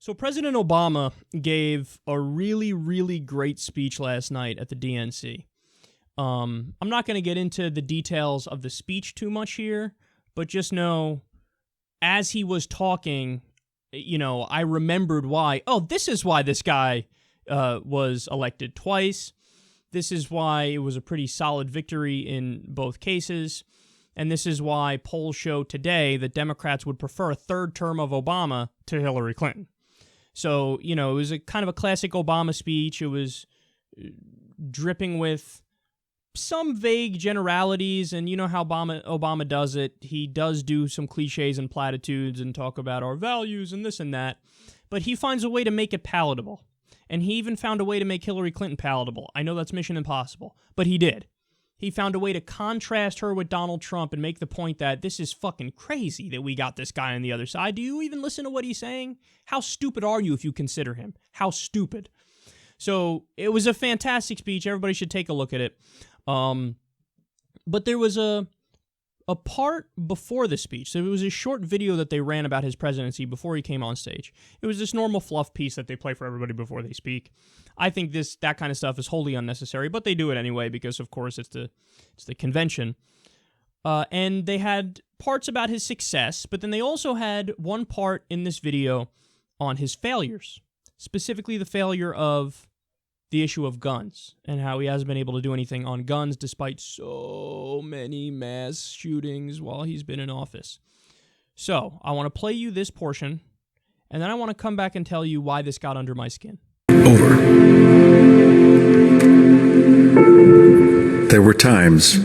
So President Obama gave a really, really great speech last night at the DNC. I'm not going to get into the details of the speech too much here, but just know, as he was talking, I remembered why. Oh, this is why this guy was elected twice. This is why it was a pretty solid victory in both cases. And this is why polls show today that Democrats would prefer a third term of Obama to Hillary Clinton. So, it was a kind of a classic Obama speech. It was dripping with some vague generalities, and you know how Obama does it. He does do some cliches and platitudes and talk about our values and this and that, but he finds a way to make it palatable. And he even found a way to make Hillary Clinton palatable. I know that's mission impossible, but he did. He found a way to contrast her with Donald Trump and make the point that this is fucking crazy that we got this guy on the other side. Do you even listen to what he's saying? How stupid are you if you consider him? How stupid. So it was a fantastic speech. Everybody should take a look at it. But there was a part before the speech. So it was a short video that they ran about his presidency before he came on stage. It was this normal fluff piece that they play for everybody before they speak. I think that kind of stuff is wholly unnecessary, but they do it anyway because, of course, it's the convention. And they had parts about his success, but then they also had one part in this video on his failures, specifically the failure of the issue of guns and how he hasn't been able to do anything on guns despite so many mass shootings while he's been in office. So I want to play you this portion, and then I want to come back and tell you why this got under my skin. Over. There were times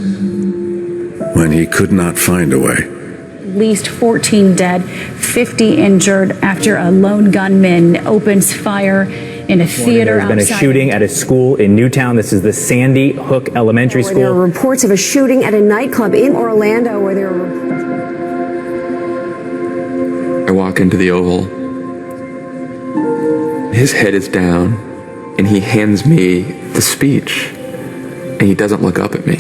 when he could not find a way. At least 14 dead, 50 injured after a lone gunman opens fire in a theater. There's been a shooting at a school in Newtown. This is the Sandy Hook Elementary School. There are reports of a shooting at a nightclub in Orlando where there were... I walk into the Oval. His head is down, and he hands me the speech, and he doesn't look up at me.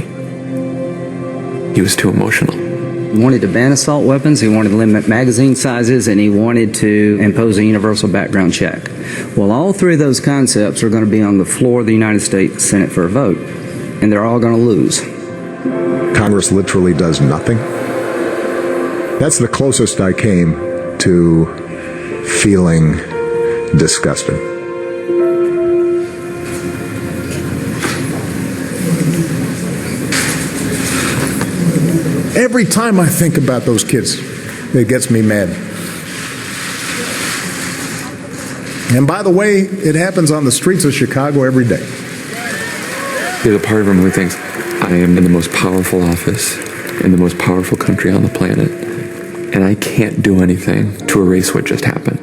He was too emotional. He wanted to ban assault weapons, he wanted to limit magazine sizes, and he wanted to impose a universal background check. Well, all three of those concepts are going to be on the floor of the United States Senate for a vote, and they're all going to lose. Congress literally does nothing. That's the closest I came to feeling disgusted. Every time I think about those kids, it gets me mad. And by the way, it happens on the streets of Chicago every day. There's a part of him who thinks, I am in the most powerful office in the most powerful country on the planet, and I can't do anything to erase what just happened.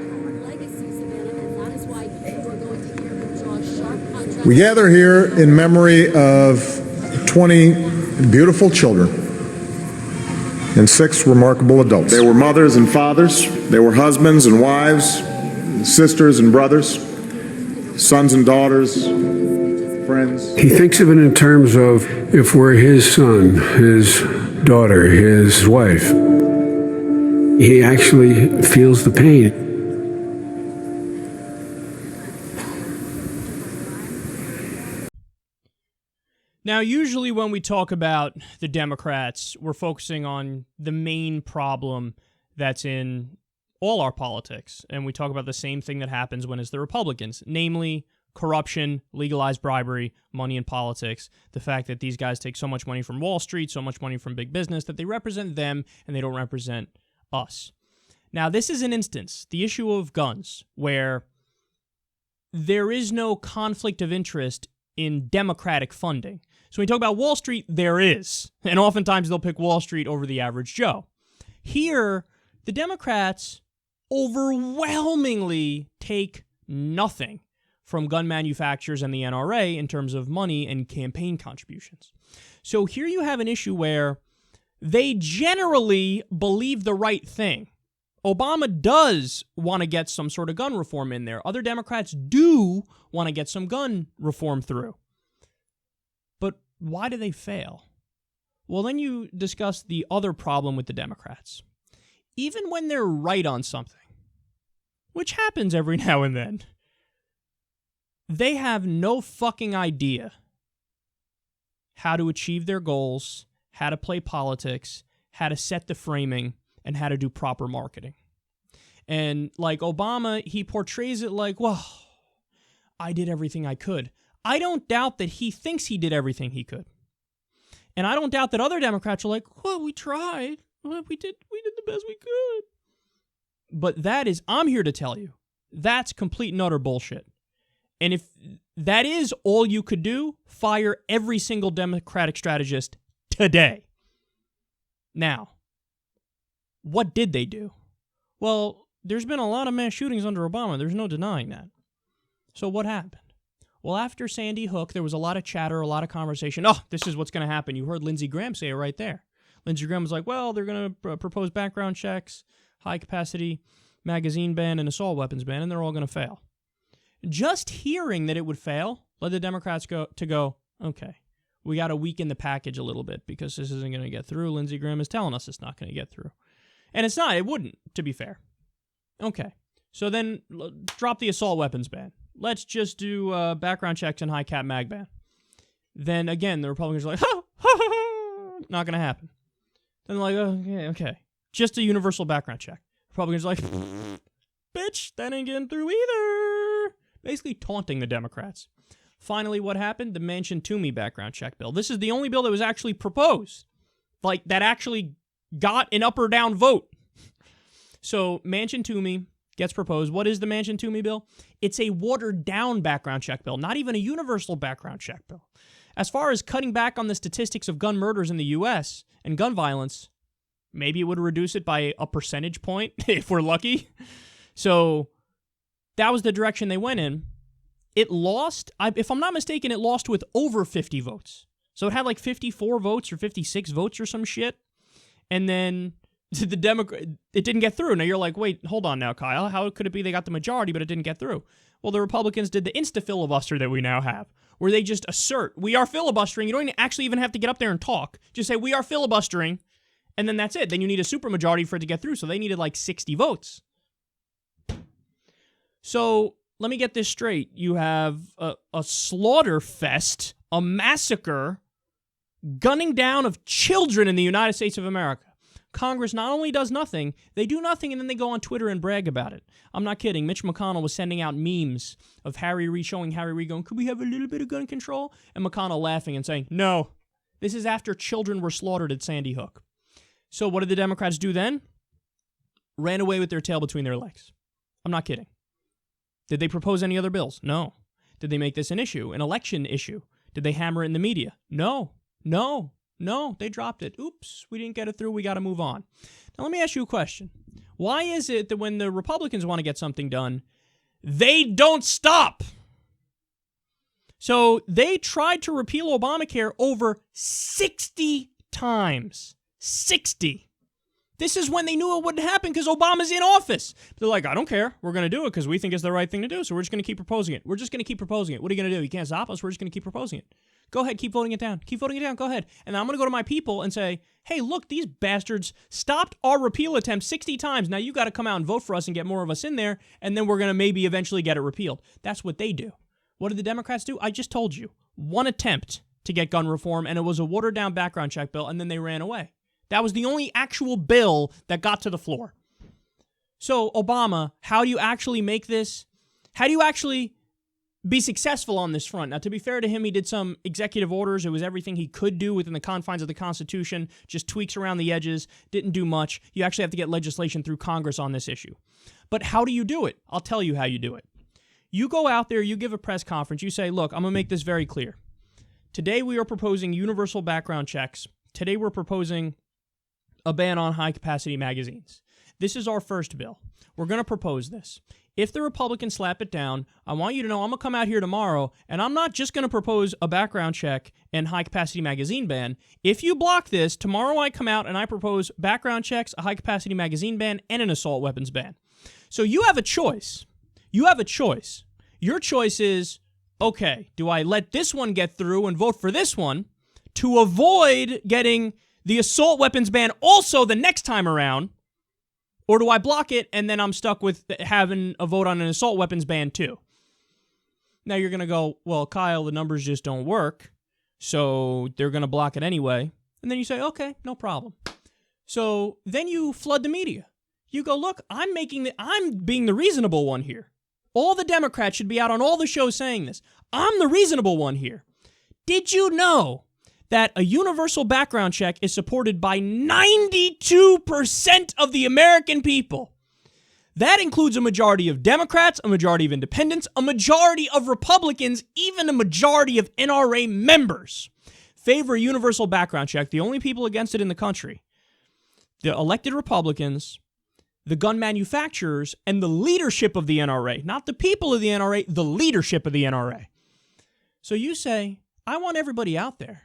We gather here in memory of 20 beautiful children and 6 remarkable adults. They were mothers and fathers. They were husbands and wives, sisters and brothers, sons and daughters, friends. He thinks of it in terms of if we're his son, his daughter, his wife. He actually feels the pain. Now, usually when we talk about the Democrats, we're focusing on the main problem that's in all our politics, and we talk about the same thing that happens when it's the Republicans, namely corruption, legalized bribery, money in politics, the fact that these guys take so much money from Wall Street, so much money from big business, that they represent them and they don't represent us. Now, this is an instance, the issue of guns, where there is no conflict of interest in Democratic funding. So when we talk about Wall Street, there is. And oftentimes they'll pick Wall Street over the average Joe. Here, the Democrats overwhelmingly take nothing from gun manufacturers and the NRA in terms of money and campaign contributions. So here you have an issue where they generally believe the right thing. Obama does want to get some sort of gun reform in there. Other Democrats do want to get some gun reform through. But why do they fail? Well, then you discuss the other problem with the Democrats. Even when they're right on something, which happens every now and then, they have no fucking idea how to achieve their goals, how to play politics, how to set the framing, and how to do proper marketing. And like Obama, he portrays it like, well, I did everything I could. I don't doubt that he thinks he did everything he could. And I don't doubt that other Democrats are like, well, we tried. Well, we did the best we could. But that is, I'm here to tell you, that's complete and utter bullshit. And if that is all you could do, fire every single Democratic strategist today. Now, what did they do? Well, there's been a lot of mass shootings under Obama. There's no denying that. So what happened? Well, after Sandy Hook, there was a lot of chatter, a lot of conversation. Oh, this is what's going to happen. You heard Lindsey Graham say it right there. Lindsey Graham was like, well, they're going to propose background checks, high-capacity magazine ban, and assault weapons ban, and they're all going to fail. Just hearing that it would fail led the Democrats go, okay, we got to weaken the package a little bit because this isn't going to get through. Lindsey Graham is telling us it's not going to get through. And it's not. It wouldn't, to be fair. Okay. So then drop the assault weapons ban. Let's just do background checks and high-cap mag ban. Then, again, the Republicans are like, not going to happen. Then they're like, okay. Just a universal background check. Republicans are like, bitch, that ain't getting through either. Basically taunting the Democrats. Finally, what happened? The Manchin-Toomey background check bill. This is the only bill that was actually proposed. Like, that actually got an up or down vote. So, Manchin-Toomey gets proposed. What is the Manchin-Toomey bill? It's a watered-down background check bill, not even a universal background check bill. As far as cutting back on the statistics of gun murders in the U.S. and gun violence, maybe it would reduce it by a percentage point, if we're lucky. So, that was the direction they went in. It lost, if I'm not mistaken, it lost with over 50 votes. So, it had like 54 votes or 56 votes or some shit. And then it didn't get through. Now you're like, wait, hold on now, Kyle. How could it be they got the majority, but it didn't get through? Well, the Republicans did the insta-filibuster that we now have, where they just assert, we are filibustering. You don't actually even have to get up there and talk. Just say, we are filibustering, and then that's it. Then you need a supermajority for it to get through, so they needed like 60 votes. So, let me get this straight. You have a slaughter fest, a massacre, gunning down of children in the United States of America. Congress not only does nothing, they do nothing, and then they go on Twitter and brag about it. I'm not kidding. Mitch McConnell was sending out memes of Harry Reid showing Harry Reid going, could we have a little bit of gun control? And McConnell laughing and saying, no. This is after children were slaughtered at Sandy Hook. So what did the Democrats do then? Ran away with their tail between their legs. I'm not kidding. Did they propose any other bills? No. Did they make this an issue, an election issue? Did they hammer it in the media? No. No, they dropped it. Oops, we didn't get it through. We got to move on. Now, let me ask you a question. Why is it that when the Republicans want to get something done, they don't stop? So they tried to repeal Obamacare over 60 times. 60. This is when they knew it wouldn't happen because Obama's in office. They're like, I don't care. We're going to do it because we think it's the right thing to do, so we're just going to keep proposing it. We're just going to keep proposing it. What are you going to do? You can't stop us. We're just going to keep proposing it. Go ahead, keep voting it down. Keep voting it down. Go ahead. And I'm going to go to my people and say, hey, look, these bastards stopped our repeal attempt 60 times. Now you got to come out and vote for us and get more of us in there, and then we're going to maybe eventually get it repealed. That's what they do. What did the Democrats do? I just told you. One attempt to get gun reform, and it was a watered-down background check bill, and then they ran away. That was the only actual bill that got to the floor. So, Obama, how do you actually make this? How do you actually be successful on this front? Now, to be fair to him, he did some executive orders. It was everything he could do within the confines of the Constitution, just tweaks around the edges, didn't do much. You actually have to get legislation through Congress on this issue. But how do you do it? I'll tell you how you do it. You go out there, you give a press conference, you say, look, I'm going to make this very clear. Today we are proposing universal background checks. Today we're proposing a ban on high-capacity magazines. This is our first bill. We're going to propose this. If the Republicans slap it down, I want you to know I'm going to come out here tomorrow, and I'm not just going to propose a background check and high-capacity magazine ban. If you block this, tomorrow I come out and I propose background checks, a high-capacity magazine ban, and an assault weapons ban. So you have a choice. You have a choice. Your choice is, okay, do I let this one get through and vote for this one to avoid getting the assault weapons ban also the next time around, Or do I block it and then I'm stuck with having a vote on an assault weapons ban too? Now you're going to go, well, Kyle, the numbers just don't work, so they're going to block it anyway. And then you say, okay, no problem. So then you flood the media. You go, look, I'm being the reasonable one here. All the Democrats should be out on all the shows saying this. I'm the reasonable one here. Did you know that a universal background check is supported by 92% of the American people? That includes a majority of Democrats, a majority of independents, a majority of Republicans, even a majority of NRA members favor a universal background check. The only people against it in the country, the elected Republicans, the gun manufacturers, and the leadership of the NRA. Not the people of the NRA, the leadership of the NRA. So you say, I want everybody out there.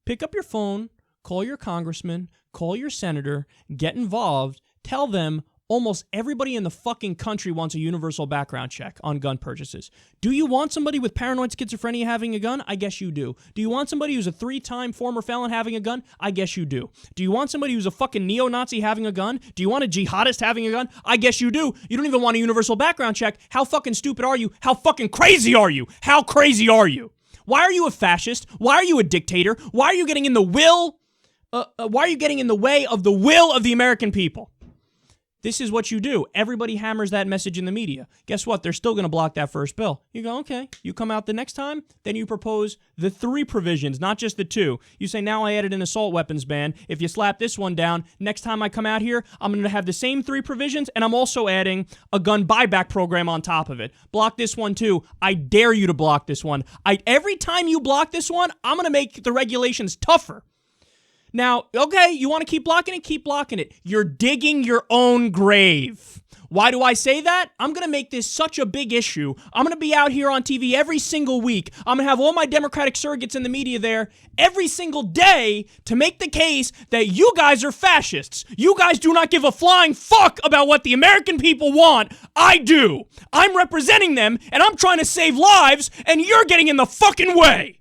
Pick up your phone, call your congressman, call your senator, get involved, tell them almost everybody in the fucking country wants a universal background check on gun purchases. Do you want somebody with paranoid schizophrenia having a gun? I guess you do. Do you want somebody who's a 3-time former felon having a gun? I guess you do. Do you want somebody who's a fucking neo-Nazi having a gun? Do you want a jihadist having a gun? I guess you do. You don't even want a universal background check. How fucking stupid are you? How fucking crazy are you? How crazy are you? Why are you a fascist? Why are you a dictator? Why are you getting in the why are you getting in the way of the will of the American people? This is what you do. Everybody hammers that message in the media. Guess what? They're still going to block that first bill. You go, okay. You come out the next time, then you propose the 3 provisions, not just the 2. You say, now I added an assault weapons ban. If you slap this one down, next time I come out here, I'm going to have the same 3 provisions, and I'm also adding a gun buyback program on top of it. Block this one too. I dare you to block this one. Every time you block this one, I'm going to make the regulations tougher. Now, okay, you want to keep blocking it? Keep blocking it. You're digging your own grave. Why do I say that? I'm going to make this such a big issue. I'm going to be out here on TV every single week. I'm going to have all my Democratic surrogates in the media there every single day to make the case that you guys are fascists. You guys do not give a flying fuck about what the American people want. I do. I'm representing them, and I'm trying to save lives, and you're getting in the fucking way.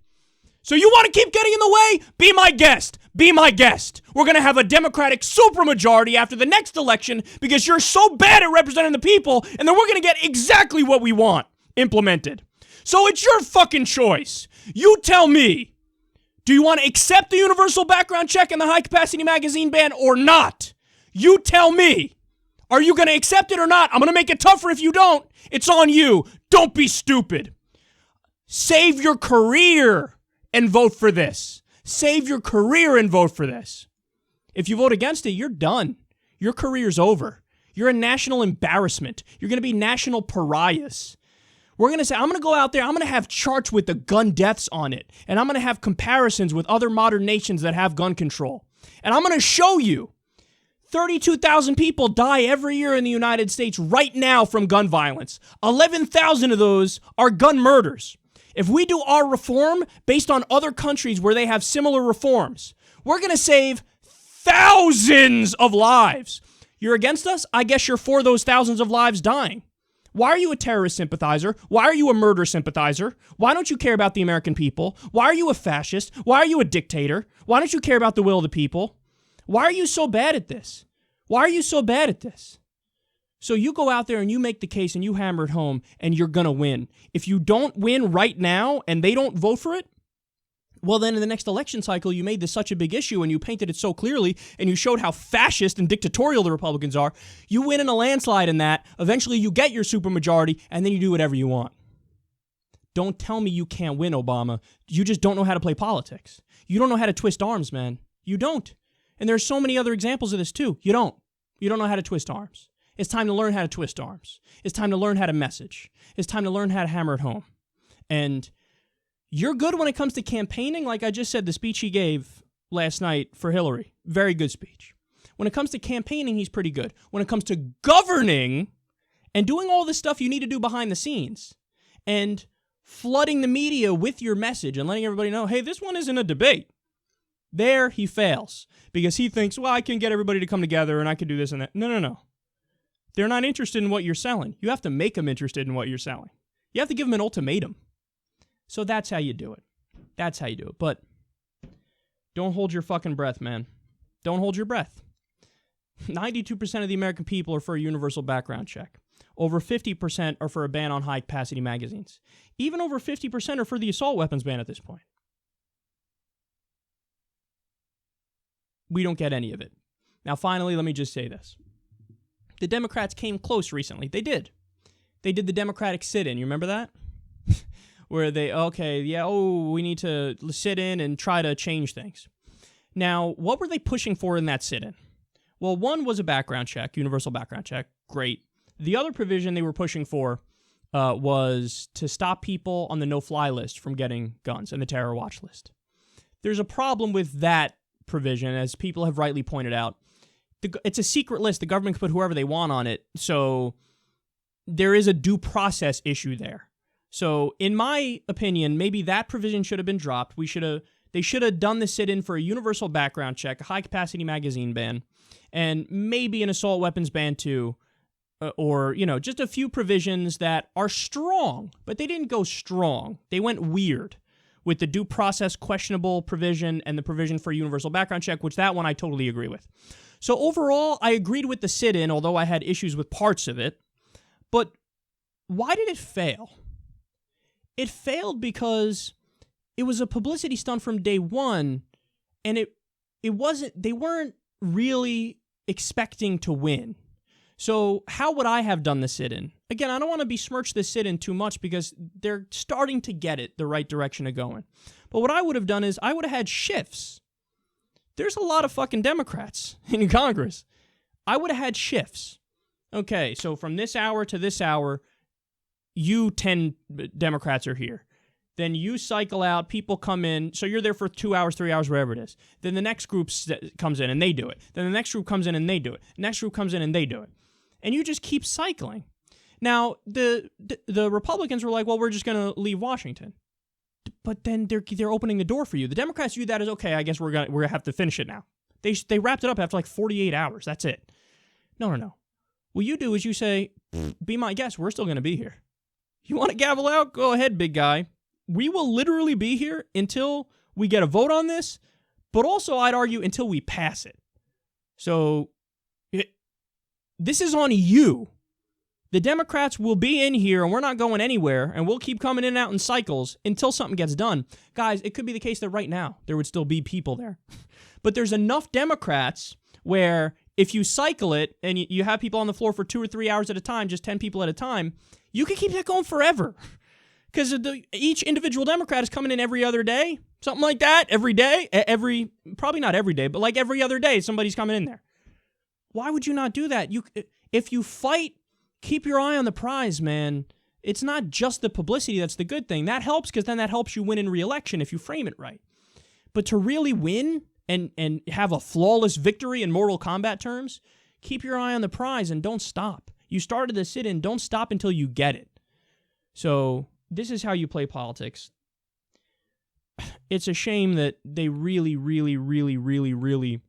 So you want to keep getting in the way? Be my guest. Be my guest. We're going to have a Democratic supermajority after the next election because you're so bad at representing the people, and then we're going to get exactly what we want implemented. So it's your fucking choice. You tell me, do you want to accept the universal background check and the high-capacity magazine ban or not? You tell me. Are you going to accept it or not? I'm going to make it tougher if you don't. It's on you. Don't be stupid. Save your career and vote for this. Save your career and vote for this. If you vote against it, you're done. Your career's over. You're a national embarrassment. You're going to be national pariahs. We're going to say, I'm going to go out there, I'm going to have charts with the gun deaths on it, and I'm going to have comparisons with other modern nations that have gun control. And I'm going to show you 32,000 people die every year in the United States right now from gun violence. 11,000 of those are gun murders. If we do our reform based on other countries where they have similar reforms, we're going to save thousands of lives. You're against us? I guess you're for those thousands of lives dying. Why are you a terrorist sympathizer? Why are you a murder sympathizer? Why don't you care about the American people? Why are you a fascist? Why are you a dictator? Why don't you care about the will of the people? Why are you so bad at this? Why are you so bad at this? So you go out there and you make the case and you hammer it home and you're going to win. If you don't win right now and they don't vote for it, well, then in the next election cycle, you made this such a big issue and you painted it so clearly and you showed how fascist and dictatorial the Republicans are. You win in a landslide in that. Eventually, you get your supermajority and then you do whatever you want. Don't tell me you can't win, Obama. You just don't know how to play politics. You don't know how to twist arms, man. You don't. And there's so many other examples of this too. You don't. You don't know how to twist arms. It's time to learn how to twist arms. It's time to learn how to message. It's time to learn how to hammer it home. And you're good when it comes to campaigning. Like I just said, the speech he gave last night for Hillary, very good speech. When it comes to campaigning, he's pretty good. When it comes to governing and doing all this stuff you need to do behind the scenes and flooding the media with your message and letting everybody know, hey, this one isn't a debate. There he fails because he thinks, well, I can get everybody to come together and I can do this and that. No. They're not interested in what you're selling. You have to make them interested in what you're selling. You have to give them an ultimatum. So that's how you do it. That's how you do it. But don't hold your fucking breath, man. Don't hold your breath. 92% of the American people are for a universal background check. Over 50% are for a ban on high-capacity magazines. Even over 50% are for the assault weapons ban at this point. We don't get any of it. Now, finally, let me just say this. The Democrats came close recently. They did. They did the Democratic sit-in. You remember that? Where they, we need to sit in and try to change things. Now, what were they pushing for in that sit-in? Well, one was a background check, universal background check. Great. The other provision they were pushing for was to stop people on the no-fly list from getting guns and the terror watch list. There's a problem with that provision, as people have rightly pointed out. It's a secret list. The government can put whoever they want on it, so there is a due process issue there. So, in my opinion, maybe that provision should have been dropped. They should have done the sit-in for a universal background check, a high-capacity magazine ban, and maybe an assault weapons ban too, or, just a few provisions that are strong, but they didn't go strong. They went weird with the due process questionable provision and the provision for universal background check, which that one I totally agree with. So overall, I agreed with the sit-in, although I had issues with parts of it. But why did it fail? It failed because it was a publicity stunt from day one, and they weren't really expecting to win. So how would I have done the sit-in? Again, I don't want to besmirch the sit-in too much because they're starting to get it the right direction of going. But what I would have done is I would have had shifts. There's a lot of fucking Democrats in Congress. I would have had shifts. Okay, so from this hour to this hour, you 10 Democrats are here. Then you cycle out, people come in, so you're there for 2 hours, 3 hours, wherever it is. Then the next group comes in and they do it. Then the next group comes in and they do it. The next group comes in and they do it. And you just keep cycling. Now, the Republicans were like, well, we're just going to leave Washington. But then they're opening the door for you. The Democrats view that as, okay, I guess we're gonna have to finish it now. They wrapped it up after like 48 hours. That's it. No. What you do is you say, be my guest, we're still going to be here. You want to gavel out? Go ahead, big guy. We will literally be here until we get a vote on this, but also I'd argue until we pass it. So this is on you. The Democrats will be in here and we're not going anywhere, and we'll keep coming in and out in cycles until something gets done. Guys, it could be the case that right now there would still be people there. But there's enough Democrats where if you cycle it and you have people on the floor for 2 or 3 hours at a time, just 10 people at a time, you can keep that going forever. Because each individual Democrat is coming in every other day, something like that, every day, probably not every day, but like every other day somebody's coming in there. Why would you not do that? If you fight, keep your eye on the prize, man. It's not just the publicity that's the good thing. That helps because then that helps you win in re-election if you frame it right. But to really win and have a flawless victory in Mortal Kombat terms, keep your eye on the prize and don't stop. You started the sit-in, don't stop until you get it. So this is how you play politics. It's a shame that they really, really, really, really, really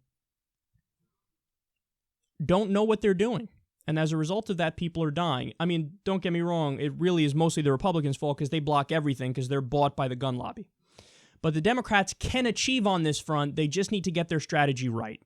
don't know what they're doing. And as a result of that, people are dying. I mean, don't get me wrong, it really is mostly the Republicans' fault because they block everything because they're bought by the gun lobby. But the Democrats can achieve on this front. They just need to get their strategy right.